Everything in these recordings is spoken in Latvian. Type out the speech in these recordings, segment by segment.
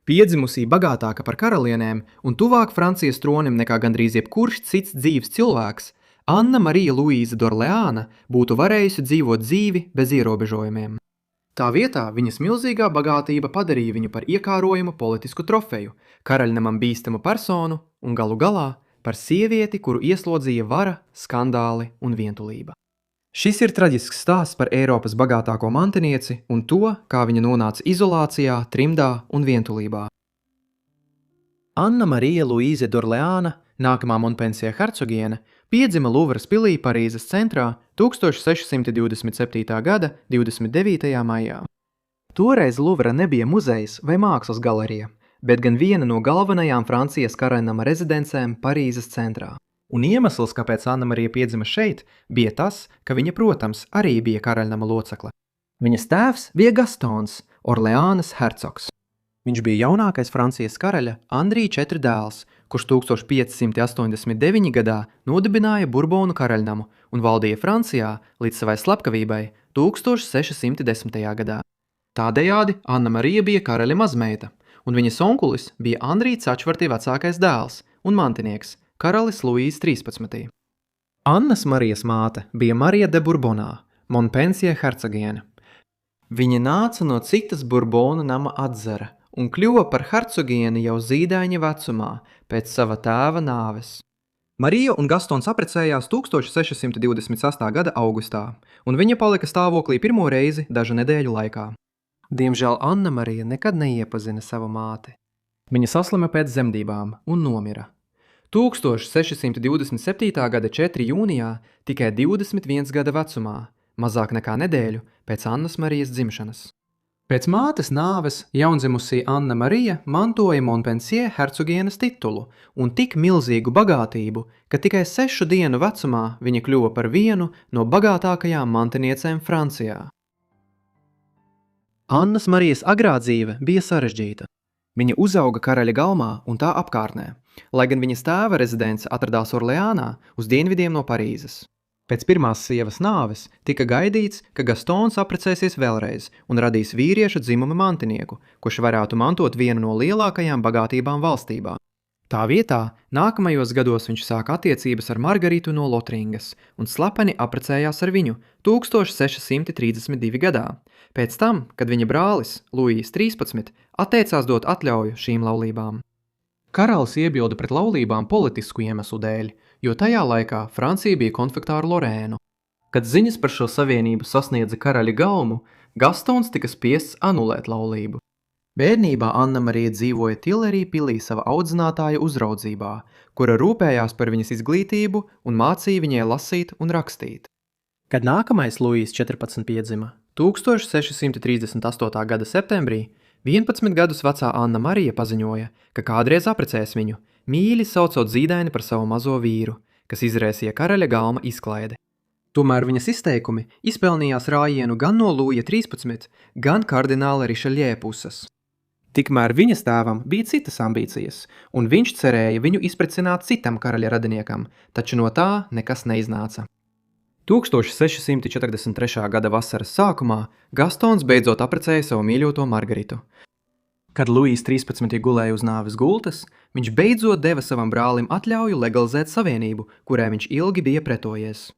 Piedzimusī bagātāka par karalienēm un tuvāk Francijas tronim nekā gandrīz jebkurš cits dzīves cilvēks, Anna Marija Luīza d'Orleāna būtu varējusi dzīvot dzīvi bez ierobežojumiem. Tā vietā viņas milzīgā bagātība padarīja viņu par iekārojumu politisku trofeju, karaļnamam bīstamu personu un galu galā par sievieti, kuru ieslodzīja vara, skandāli un vientulība. Šis ir traģisks stāsts par Eiropas bagātāko mantinieci un to, kā viņa nonāca izolācijā, trimdā un vientulībā. Anna Marija Luīze d'Orleāna, nākamā Montpensie hercogiene, piedzima Luvras pilī Parīzes centrā 1627. gada 29. maijā. Toreiz Luvra nebija muzejs vai mākslas galerija, bet gan viena no galvenajām Francijas karaļnama rezidencēm Parīzes centrā. Un iemesls, kāpēc Anna Marija piedzima šeit, bija tas, ka viņa, protams, arī bija karaļnama locekle. Viņas tēvs bija Gastons, Orleānas hercogs. Viņš bija jaunākais Francijas karaļa Andrija IV dēls, kurš 1589. gadā nodibināja Burbonu karaļnamu un valdīja Francijā līdz savai slepkavībai 1610. gadā. Tādējādi Anna Marija bija karaļa mazmeita, un viņas onkulis bija Andrija IV vecākais dēls un mantinieks, karalis Luīs 13. Annas Marijas māte bija Marija de Burbonā, Montpensie hercogiene. Viņa nāca no citas Burbonu nama atzara un kļuva par hercogieni jau zīdaiņa vecumā pēc sava tēva nāves. Marija un Gastons apprecējās 1628. gada augustā, un viņa palika stāvoklī pirmo reizi dažu nedēļu laikā. Diemžēl Anna Marija nekad neiepazina savu māti. Viņa saslima pēc dzemdībām un nomira. 1627. gada 4. jūnijā tikai 21 gada vecumā, mazāk nekā nedēļu pēc Annas Marijas dzimšanas. Pēc mātes nāves jaundzimusī Anna Marija mantoja Montpensie hercogienes titulu un tik milzīgu bagātību, ka tikai 6 dienu vecumā viņa kļuva par vienu no bagātākajām mantiniecēm Francijā. Annas Marijas agrā dzīve bija sarežģīta. Viņa uzauga karaļa galmā un tā apkārtnē, lai gan viņas tēva rezidence atradās Orleānā uz dienvidiem no Parīzes. Pēc pirmās sievas nāves tika gaidīts, ka Gastons apprecēsies vēlreiz un radīs vīrieša dzimuma mantinieku, kurš varētu mantot vienu no lielākajām bagātībām valstībā. Tā vietā nākamajos gados viņš sāka attiecības ar Margaritu no Lotringas un slepeni apprecējās ar viņu 1632. gadā, pēc tam, kad viņa brālis, Luīs 13, atteicās dot atļauju šīm laulībām. Karalis iebilda pret laulībām politisku iemeslu dēļ, jo tajā laikā Francija bija konfliktā ar Lorēnu. Kad ziņas par šo savienību sasniedza karaļa gaumu, Gastons tika spiests anulēt laulību. Bērnībā Anna Marija dzīvoja Tilerī pilī sava audzinātāja uzraudzībā, kura rūpējās par viņas izglītību un mācīja viņai lasīt un rakstīt. Kad nākamais Luīs 14 piedzima, 1638. gada septembrī, 11 gadus vecā Anna Marija paziņoja, ka kādreiz apprecēs viņu, mīļi saucot zīdaini par savu mazo vīru, kas izraisīja karaļa galma izklaidi. Tomēr viņas izteikumi izpelnījās rājienu gan no Lūija 13, gan kardināla Rišeļē puses. Tikmēr viņas tēvam bija citas ambīcijas, un viņš cerēja viņu izprecināt citam karaļa radiniekam, taču no tā nekas neiznāca. 1643. gada vasaras sākumā Gastons beidzot apprecēja savu mīļoto Margaritu. Kad Luīs 13 gulēja uz nāves gultas, viņš beidzot deva savam brālim atļauju legalizēt savienību, kurai viņš ilgi bija pretojies.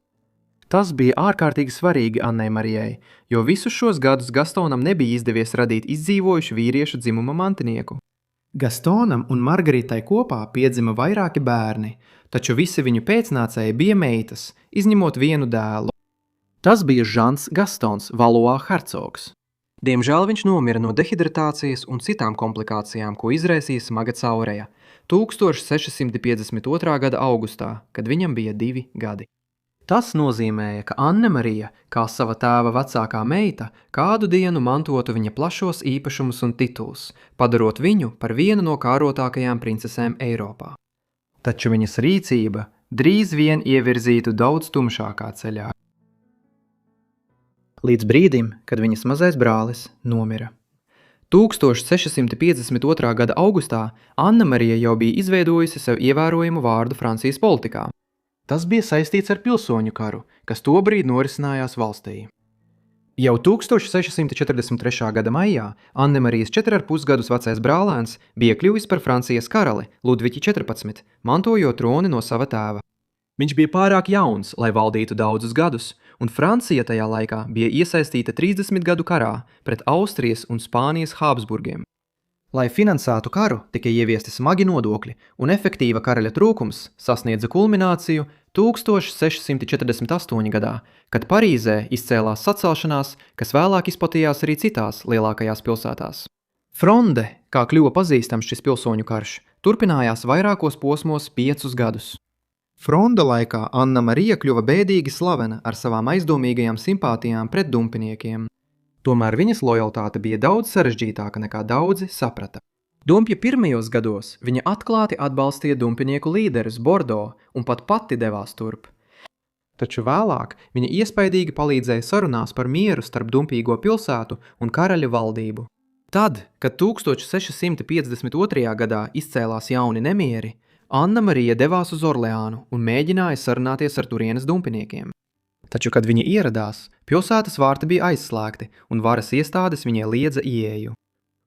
Tas bija ārkārtīgi svarīgi Annai Marijai, jo visus šos gadus Gastonam nebija izdevies radīt izdzīvojušu vīriešu dzimuma mantinieku. Gastonam un Margaritai kopā piedzima vairāki bērni, taču visi viņu pēcnācēji bija meitas, izņemot vienu dēlu. Tas bija Žans Gastons, Valois hercogs. Diemžēl viņš nomira no dehidratācijas un citām komplikācijām, ko izraisīja smaga caureja 1652. gada augustā, kad viņam bija 2 gadi. Tas nozīmēja, ka Anna Marija, kā sava tēva vecākā meita, kādu dienu mantotu viņa plašos īpašumus un tituls, padarot viņu par vienu no kārotākajām princesēm Eiropā. Taču viņas rīcība drīz vien ievirzītu daudz tumšākā ceļā. Līdz brīdim, kad viņas mazais brālis nomira. 1652. gada augustā Anna Marija jau bija izveidojusi sev ievērojumu vārdu Francijas politikā. Tas bija saistīts ar pilsoņu karu, kas tobrīd norisinājās valstī. Jau 1643. gada maijā Annemarijas 4,5 gadus vecais brālēns bija kļuvis par Francijas karali Ludviķi 14, mantojot troni no sava tēva. Viņš bija pārāk jauns, lai valdītu daudzus gadus, un Francija tajā laikā bija iesaistīta 30 gadu karā pret Austrijas un Spānijas Habsburgiem. Lai finansētu karu, tika ieviesti smagi nodokļi, un efektīva karaļa trūkums sasniedza kulmināciju 1648. gadā, kad Parīzē izcēlās sacelšanās, kas vēlāk izplatījās arī citās lielākajās pilsētās. Fronde, kā kļuva pazīstams šis pilsoņu karš, turpinājās vairākos posmos 5 gadus. Fronda laikā Anna Marija kļuva bēdīgi slavena ar savām aizdomīgajām simpātijām pret dumpiniekiem. Tomēr viņas lojaltāte bija daudz sarežģītāka nekā daudzi saprata. Dumpja pirmajos gados viņa atklāti atbalstīja dumpinieku līderus Bordo un pat pati devās turp. Taču vēlāk viņa iespaidīgi palīdzēja sarunās par mieru starp dumpīgo pilsētu un karaļa valdību. Tad, kad 1652. gadā izcēlās jauni nemieri, Anna Marija devās uz Orleānu un mēģināja sarunāties ar turienes dumpiniekiem. Taču, kad viņa ieradās, pilsētas vārti bija aizslēgti un varas iestādes viņai liedza ieeju.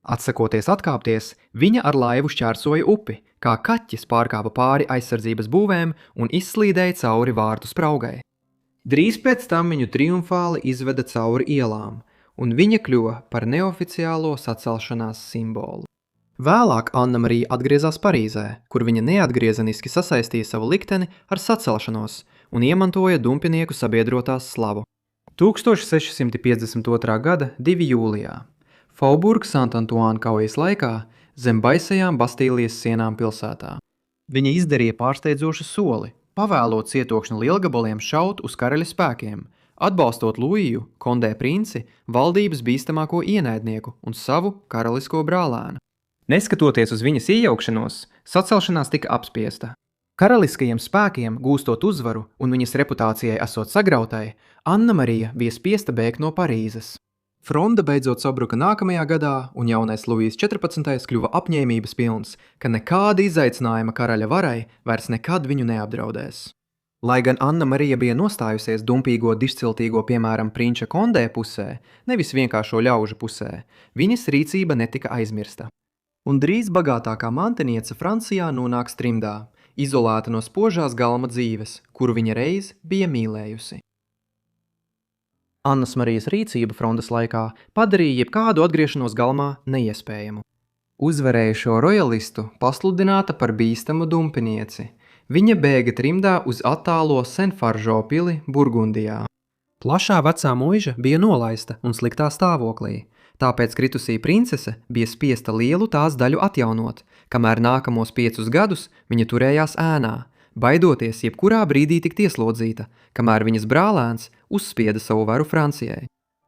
Atsakoties atkāpties, viņa ar laivu šķērsoja upi, kā kaķis pārkāpa pāri aizsardzības būvēm un izslīdēja cauri vārtu spraugai. Drīz pēc tam viņu triumfāli izveda cauri ielām, un viņa kļuva par neoficiālo sacelšanās simbolu. Vēlāk Anna Marija atgriezās Parīzē, kur viņa neatgriezeniski sasaistīja savu likteni ar sacelšanos un iemantoja dumpinieku sabiedrotās slavu. 1652. gada 2. jūlijā Faubourg-Saint-Antoine kaujas laikā zem baisajām Bastīlijas sienām pilsētā. Viņa izdarīja pārsteidzošu soli, pavēlot cietokšņa lielgabaliem šaut uz karaļa spēkiem, atbalstot Luiju, Kondē princi, valdības bīstamāko ienaidnieku un savu karalisko brālēnu. Neskatoties uz viņas iejaukšanos, sacelšanās tika apspiesta. Karaliskajiem spēkiem gūstot uzvaru un viņas reputācijai esot sagrautai, Anna Marija bija spiesta bēgt no Parīzes. Fronda beidzot sabruka nākamajā gadā, un jaunais Luijs 14. kļuva apņēmības pilns, ka nekāda izaicinājuma karaļa varai vairs nekad viņu neapdraudēs. Lai gan Anna Marija bija nostājusies dumpīgo dišciltīgo piemēram prinča Kondē pusē, nevis vienkāršo ļaužu pusē, viņas rīcība netika aizmirsta. Un drīz bagātākā mantiniece Francijā nonāks trimdā, izolēta no spožās galma dzīves, kuru viņa reiz bija mīlējusi. Annas Marijas rīcība frontes laikā padarīja jebkādu atgriešanos galmā neiespējamu. Uzvarējušo rojalistu pasludināta par bīstamu dumpinieci. Viņa bēga trimdā uz attālo Senfaržo pili Burgundijā. Plašā vecā muiža bija nolaista un sliktā stāvoklī. Tāpēc kritusī princese bija spiesta lielu tās daļu atjaunot, kamēr nākamos 5 gadus viņa turējās ēnā, baidoties jebkurā brīdī tikt ieslodzīta, kamēr viņas brālēns uzspieda savu varu Francijai.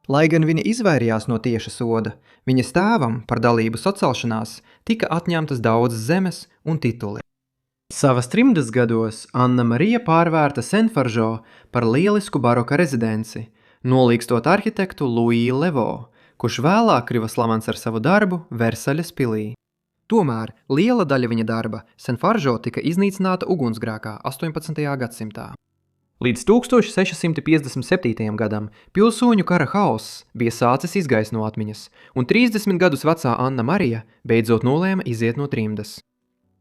Lai gan viņa izvairījās no tieša soda, viņas tēvam par dalību sacelšanās tika atņemtas daudzas zemes un tituli. Savas trimdas gados Anna Marija pārvērta Senfaržo par lielisku baroka rezidenci, nolīgstot arhitektu Louis Levo, kurš vēlāk kļuva slavens ar savu darbu Versaļas pilī. Tomēr liela daļa viņa darba Senfaržo tika iznīcināta ugunsgrēkā 18. gadsimtā. Līdz 1657. gadam pilsoņu kara haoss bija sācis izgaist no atmiņas, un 30 gadus vecā Anna Marija beidzot nolēma iziet no trimdas.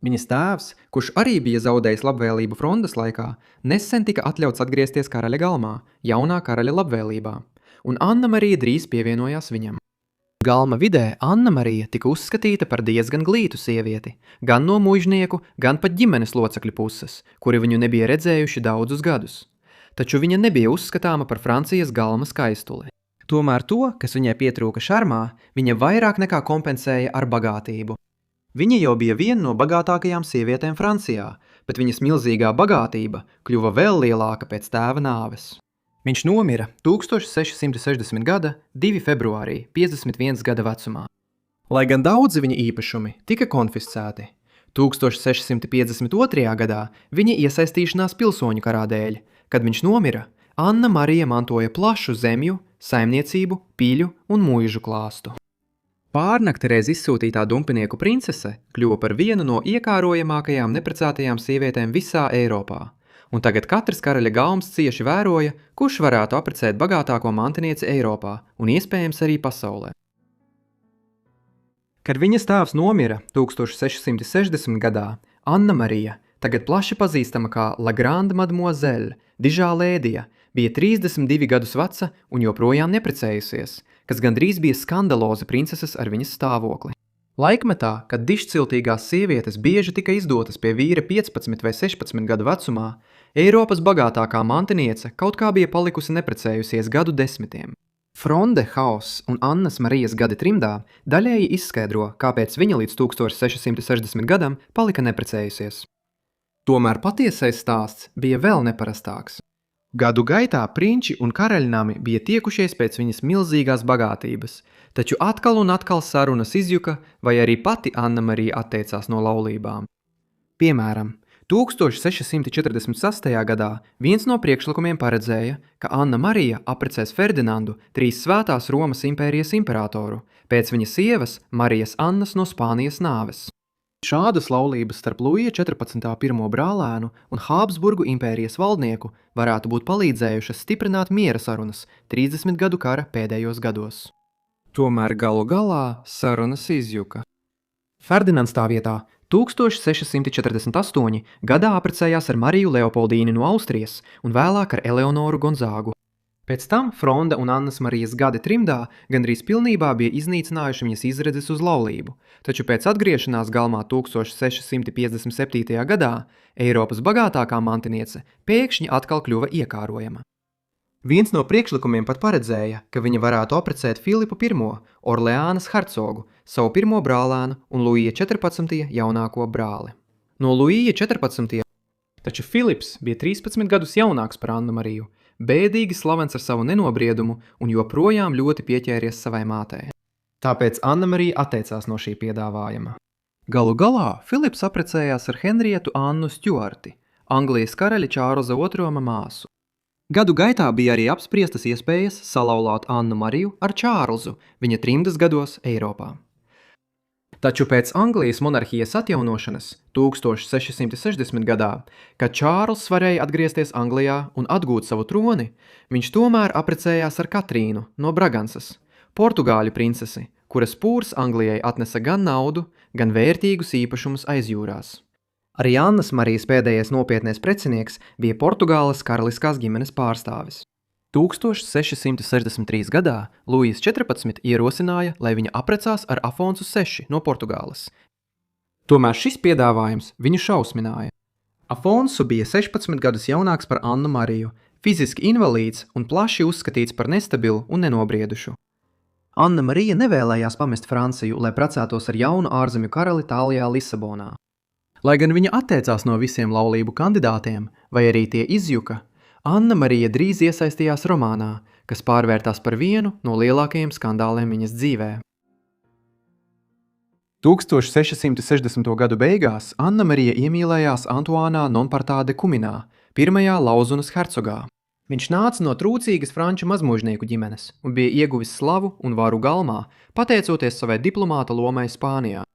Viņas tēvs, kurš arī bija zaudējis labvēlību frondes laikā, nesen tika atļauts atgriezties karaļa galmā, jaunā karaļa labvēlībā, un Anna Marija drīz pievienojās viņam. Galma vidē Anna Marija tika uzskatīta par diezgan glītu sievieti, gan no muižnieku, gan pat ģimenes locekļu puses, kuri viņu nebija redzējuši daudzus gadus. Taču viņa nebija uzskatāma par Francijas galma skaistuli. Tomēr to, kas viņai pietrūka šarmā, viņa vairāk nekā kompensēja ar bagātību. Viņa jau bija viena no bagātākajām sievietēm Francijā, bet viņas milzīgā bagātība kļuva vēl lielāka pēc tēva nāves. Viņš nomira 1660. gada 2. februārī, 51 gada vecumā. Lai gan daudzi viņa īpašumi tika konfiscēti, 1652. gadā viņa iesaistīšanās pilsoņu karā dēļ, kad viņš nomira, Anna Marija mantoja plašu zemju, saimniecību, piļu un muižu klāstu. Pārnakti reiz izsūtītā dumpinieku princese kļuva par vienu no iekārojamākajām neprecētajām sievietēm visā Eiropā, un tagad katrs karaļa galms cieši vēroja, kurš varētu apprecēt bagātāko mantinieci Eiropā un iespējams arī pasaulē. Kad viņas tēvs nomira 1660. gadā, Anna Marija, tagad plaši pazīstama kā La Grande Mademoiselle, dižā lēdija, bija 32 gadus veca un joprojām neprecējusies, kas gandrīz bija skandaloza princeses ar viņas stāvokli. Laikmetā, kad dižciltīgās sievietes bieži tika izdotas pie vīra 15 vai 16 gadu vecumā, Eiropas bagātākā mantiniece kaut kā bija palikusi neprecējusies gadu desmitiem. Fronde Haus un Annas Marijas gadi trimdā daļēji izskaidro, kāpēc viņa līdz 1660 gadam palika neprecējusies. Tomēr patiesais stāsts bija vēl neparastāks. Gadu gaitā prinči un karaļnami bija tiekušies pēc viņas milzīgās bagātības, taču atkal un atkal sarunas izjuka, vai arī pati Anna Marija atteicās no laulībām. Piemēram, 1646. gadā viens no priekšlikumiem paredzēja, ka Anna Marija apprecēs Ferdinandu, trīs svētās Romas impērijas imperatoru, pēc viņa sievas Marijas Annas no Spānijas nāves. Šādas laulības starp Luija 14. pirmo brālēnu un Hābsburgu impērijas valdnieku varētu būt palīdzējušas stiprināt miera sarunas 30 gadu kara pēdējos gados. Tomēr galu galā sarunas izjuka. Ferdinands tā vietā 1648. gadā apprecējās ar Mariju Leopoldīni no Austrijas un vēlāk ar Eleonoru Gonzāgu. Pēc tam Fronda un Annas Marijas gadi trimdā gandrīz pilnībā bija iznīcinājuši viņas izredzes uz laulību, taču pēc atgriešanās galmā 1657. gadā Eiropas bagātākā mantiniece pēkšņi atkal kļuva iekārojama. Viens no priekšlikumiem pat paredzēja, ka viņa varētu apprecēt Filipu I, Orleānas hercogu, savu pirmo brālēnu un Luija 14. jaunāko brāli. No Luija 14. taču Filips bija 13 gadus jaunāks par Annu Mariju, bēdīgi slavens ar savu nenobriedumu un joprojām ļoti pieķēries savai mātei. Tāpēc Anna Marija atteicās no šī piedāvājuma. Galu galā Filips apprecējās ar Henrietu Annu Stjuarti, Anglijas karaļa Čārlza II māsu. Gadu gaitā bija arī apspriestas iespējas salauzāt Annu Mariju ar Čārlzu viņa trimdas gados Eiropā. Taču pēc Anglijas monarhijas atjaunošanas 1660. gadā, kad Čārls varēja atgriezties Anglijā un atgūt savu troni, viņš tomēr apprecējās ar Katrīnu no Bragansas, Portugāļu princesi, kuras pūrs Anglijai atnesa gan naudu, gan vērtīgus īpašumus aizjūrās. Arī Annas Marijas pēdējais nopietnais precinieks bija Portugāles karaliskās ģimenes pārstāvis. 1663. gadā Luijs 14. ierosināja, lai viņa apprecās ar Afonsu VI no Portugāles. Tomēr šis piedāvājums viņu šausmināja. Afonsu bija 16 gadus jaunāks par Annu Mariju, fiziski invalīds un plaši uzskatīts par nestabilu un nenobriedušu. Anna Marija nevēlējās pamest Franciju, lai precētos ar jaunu ārzemju karali Tālijā Lisabonā. Lai gan viņa atteicās no visiem laulību kandidātiem, vai arī tie izjuka, Anna Marija drīz iesaistījās romānā, kas pārvērtās par vienu no lielākajiem skandāliem viņas dzīvē. 1660. gadu beigās Anna Marija iemīlējās Antuānā Nonpartā de Kuminā, pirmajā Lauzunas hercogā. Viņš nāca no trūcīgas franču mazmužnieku ģimenes un bija ieguvis slavu un varu galmā, pateicoties savai diplomāta lomai Spānijā.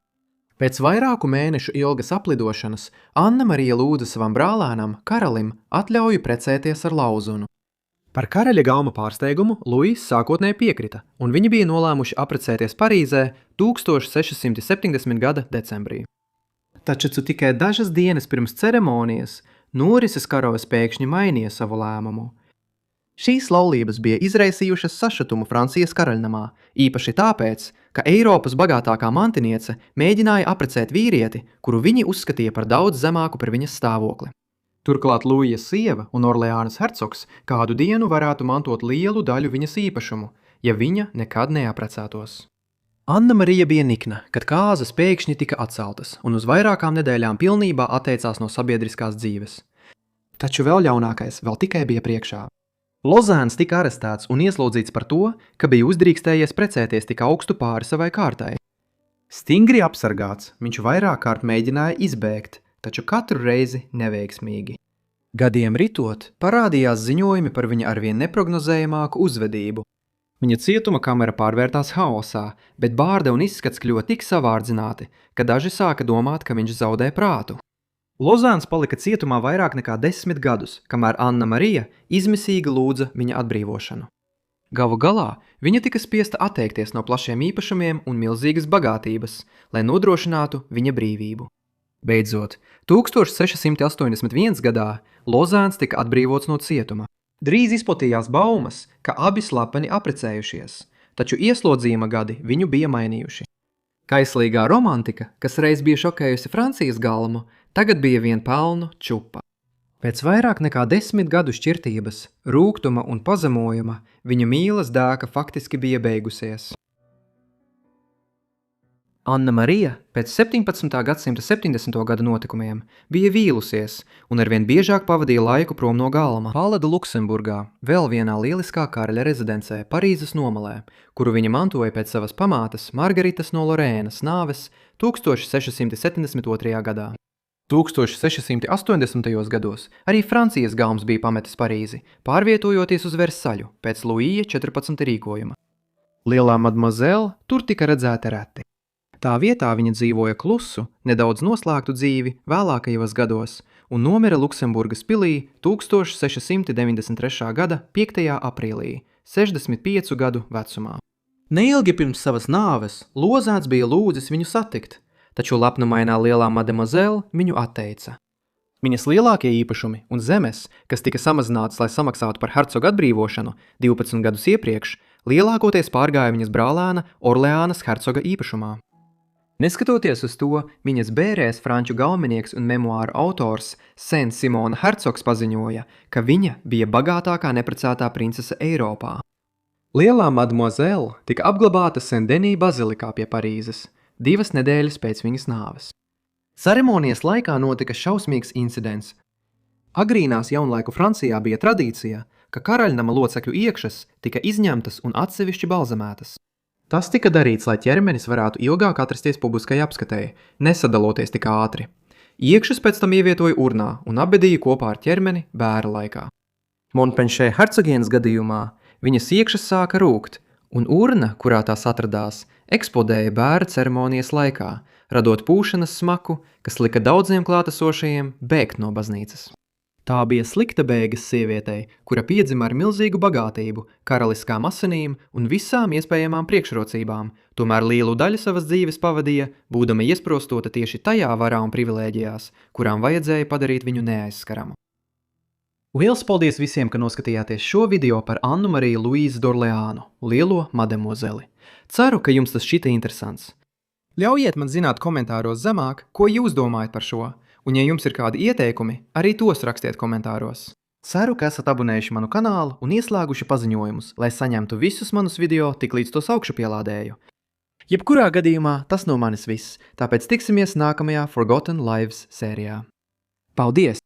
Pēc vairāku mēnešu ilgas aplidošanas Anna Marija lūdza savam brālēnam, karalim, atļauju precēties ar Lauzunu. Par karaļa galma pārsteigumu Luijs sākotnēji piekrita, un viņi bija nolēmuši apprecēties Parīzē 1670. gada decembrī. Taču tikai dažas dienas pirms ceremonijas norises karalis pēkšņi mainīja savu lēmumu. Šīs laulības bija izraisījušas sašutumu Francijas karaļnamā, īpaši tāpēc, ka Eiropas bagātākā mantiniece mēģināja apprecēt vīrieti, kuru viņi uzskatīja par daudz zemāku par viņas stāvokli. Turklāt Luija sieva un Orleānas hercogs kādu dienu varētu mantot lielu daļu viņas īpašumu, ja viņa nekad neapprecētos. Anna Marija bija nikna, kad kāzas pēkšņi tika atceltas un uz vairākām nedēļām pilnībā atteicās no sabiedriskās dzīves. Taču vēl ļaunākais vēl tikai bija priekšā. Lozēns tika arestēts un ieslodzīts par to, ka bija uzdrīkstējies precēties tik augstu pāri savai kārtai. Stingri apsargāts, viņš vairāk kārt mēģināja izbēgt, taču katru reizi neveiksmīgi. Gadiem ritot, parādījās ziņojumi par viņa arvien neprognozējamāku uzvedību. Viņa cietuma kamera pārvērtās haosā, bet bārda un izskats kļuva tik savārdzināti, ka daži sāka domāt, ka viņš zaudē prātu. Lozāns palika cietumā vairāk nekā 10 gadus, kamēr Anna Marija izmisīgi lūdza viņa atbrīvošanu. Galu galā viņa tika spiesta atteikties no plašiem īpašumiem un milzīgas bagātības, lai nodrošinātu viņa brīvību. Beidzot, 1681. gadā Lozāns tika atbrīvots no cietuma. Drīz izplatījās baumas, ka abi slepeni apprecējušies, taču ieslodzījuma gadi viņu bija mainījuši. Kaislīgā romantika, kas reiz bija šokējusi Francijas galmu, tagad bija vien pelnu čupa. Pēc vairāk nekā 10 gadu šķirtības, rūgtuma un pazemojuma viņa mīlas dēka faktiski bija beigusies. Anna Marija pēc 17. gadsimta 70. gada notikumiem bija vīlusies un arvien biežāk pavadīja laiku prom no galma. Palada Luksemburgā, vēl vienā lieliskā karaļa rezidencē Parīzes nomalē, kuru viņa mantoja pēc savas pamātes Margaritas no Lorēnas nāves 1672. gadā. 1680. gados arī Francijas galms bija pametis Parīzi, pārvietojoties uz Versaļu pēc Luija 14. rīkojuma. Lielā mademoiselle tur tika redzēta reti. Tā vietā viņa dzīvoja klusu, nedaudz noslēgtu dzīvi vēlākajos gados un nomira Luksemburgas pilī 1693. gada 5. aprīlī, 65 gadu vecumā. Neilgi pirms savas nāves Lozāns bija lūdzis viņu satikt, taču lepnumainā lielā mademoiselle viņu atteica. Viņas lielākie īpašumi un zemes, kas tika samazinātas, lai samaksātu par hercoga atbrīvošanu 12 gadus iepriekš, lielākoties pārgāja viņas brālēna Orleānas hercoga īpašumā. Neskatoties uz to, viņas bērēs franču galvenieks un memoāru autors Saint-Simona hercogs paziņoja, ka viņa bija bagātākā neprecētā princese Eiropā. Lielā mademoiselle tika apglabāta Saint-Denis bazilikā pie Parīzes, 2 nedēļas pēc viņas nāves. Ceremonijas laikā notika šausmīgs incidents. Agrīnās jaunlaiku Francijā bija tradīcija, ka karaļnama locekļu iekšas tika izņemtas un atsevišķi balzamētas. Tas tika darīts, lai ķermenis varētu ilgāk atrasties publiskai apskatei, nesadaloties tik ātri. Iekšas pēc tam ievietoja urnā un apbedīja kopā ar ķermeni bēra laikā. Montpenšē hercogienes gadījumā viņas iekšas sāka rūgt, un urna, kurā tās atradās, eksplodēja bēra ceremonijas laikā, radot pūšanas smaku, kas lika daudziem klātesošajiem bēgt no baznīcas. Tā bija slikta beigas sievietei, kura piedzima ar milzīgu bagātību, karaliskām asinīm un visām iespējamām priekšrocībām, tomēr lielu daļu savas dzīves pavadīja, būdama iesprostota tieši tajā varā un privilēģijās, kurām vajadzēja padarīt viņu neaizskaramu. Liels paldies visiem, ka noskatījāties šo video par Annu Mariju Luīzu d'Orleānu, lielo mademoiseli. Ceru, ka jums tas šķita interesants. Ļaujiet man zināt komentāros zemāk, ko jūs domājat par šo. Un, ja jums ir kādi ieteikumi, arī tos rakstiet komentāros. Ceru, ka esat abonējuši manu kanālu un ieslēguši paziņojumus, lai saņemtu visus manus video, tik līdz tos augšu pielādēju. Jebkurā gadījumā tas no manis viss, tāpēc tiksimies nākamajā Forgotten Lives sērijā. Paldies!